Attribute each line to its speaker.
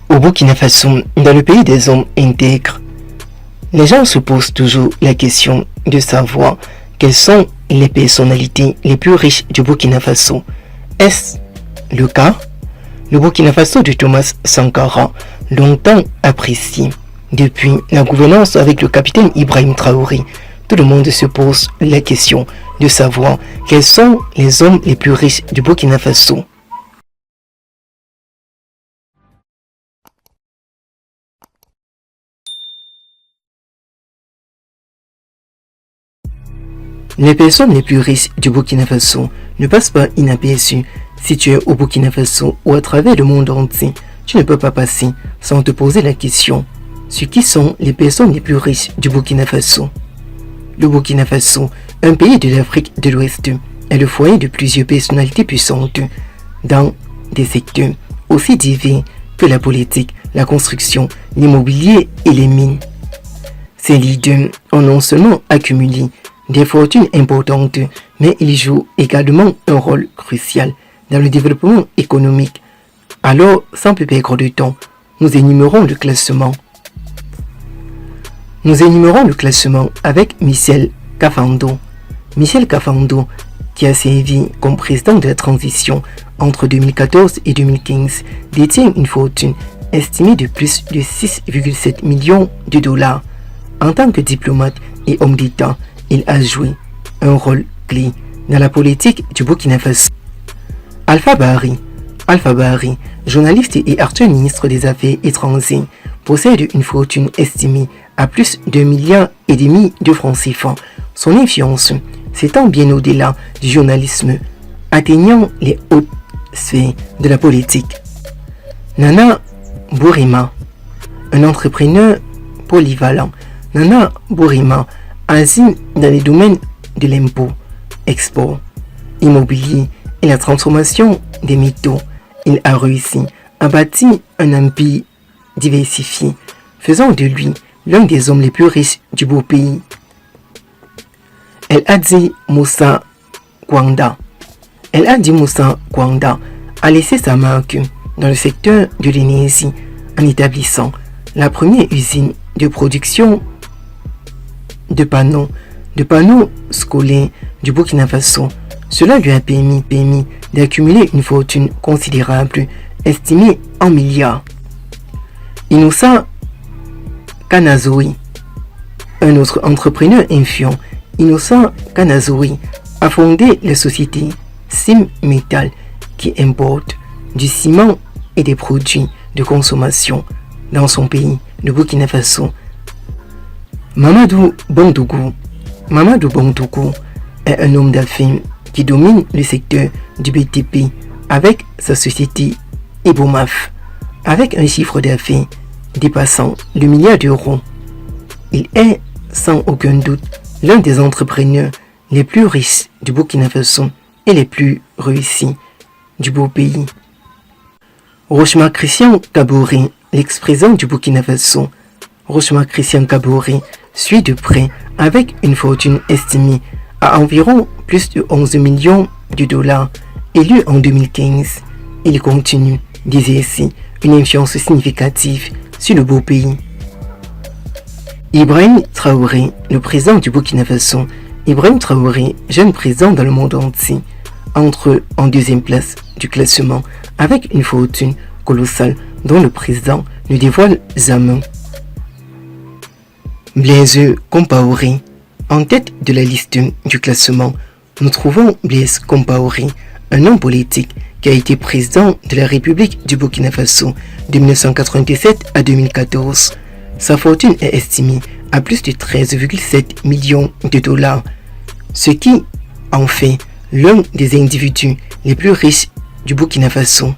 Speaker 1: Au Burkina Faso, dans le pays des hommes intègres, les gens se posent toujours la question de savoir quelles sont les personnalités les plus riches du Burkina Faso. Est-ce le cas? Le Burkina Faso de Thomas Sankara, longtemps apprécié depuis la gouvernance avec le capitaine Ibrahim Traoré, tout le monde se pose la question de savoir quels sont les hommes les plus riches du Burkina Faso. Les personnes les plus riches du Burkina Faso ne passent pas inaperçues. Si tu es au Burkina Faso ou à travers le monde entier, tu ne peux pas passer sans te poser la question sur qui sont les personnes les plus riches du Burkina Faso. Le Burkina Faso, un pays de l'Afrique de l'Ouest, est le foyer de plusieurs personnalités puissantes dans des secteurs aussi divers que la politique, la construction, l'immobilier et les mines. Ces leaders ont non seulement accumulé des fortunes importantes, mais ils jouent également un rôle crucial dans le développement économique. Alors, sans plus perdre de temps, nous énumérons le classement. Nous énumérons le classement avec Michel Kafando. Michel Kafando, qui a servi comme président de la transition entre 2014 et 2015, détient une fortune estimée de plus de 6,7 millions de dollars. En tant que diplomate et homme d'État, il a joué un rôle clé dans la politique du Burkina Faso. Alpha Bari, journaliste et actuel ministre des Affaires étrangères, possède une fortune estimée à plus d'1,5 milliard de francs CFA. Son influence s'étend bien au-delà du journalisme, atteignant les hautes sphères de la politique. Nana Bourima, un entrepreneur polyvalent. Nana Bourima agit dans les domaines de l'impôt, export, immobilier et la transformation des métaux. Il a réussi à bâtir un empire diversifié, faisant de lui l'un des hommes les plus riches du beau pays. El Hadji Moussa Gwanda a laissé sa marque dans le secteur de l'énergie en établissant la première usine de production de panneaux scolaires du Burkina Faso. Cela lui a permis d'accumuler une fortune considérable, estimée en milliards. Innocent Kanazoui, un autre entrepreneur influent, a fondé la société Sim Metal qui importe du ciment et des produits de consommation dans son pays, le Burkina Faso. Mamadou Bandougou est un homme d'affaires qui domine le secteur du BTP avec sa société Ebomaf, avec un chiffre d'affaires dépassant le milliard d'euros. Il est sans aucun doute l'un des entrepreneurs les plus riches du Burkina Faso et les plus réussis du beau pays. Rochma Christian Kaboré, l'ex-président du Burkina Faso. Rochma Christian Kaboré suit de près avec une fortune estimée à environ plus de 11 millions de dollars. Élu en 2015, il continue d'exercer une influence significative sur le beau pays. Ibrahim Traoré, le président du Burkina Faso. Ibrahim Traoré, jeune président dans le monde entier, entre en deuxième place du classement avec une fortune colossale dont le président ne dévoile jamais. Blaise Compaoré, en tête de la liste du classement, nous trouvons Blaise Compaoré, un homme politique qui a été président de la République du Burkina Faso de 1997 à 2014. Sa fortune est estimée à plus de 13,7 millions de dollars, ce qui en fait l'un des individus les plus riches du Burkina Faso.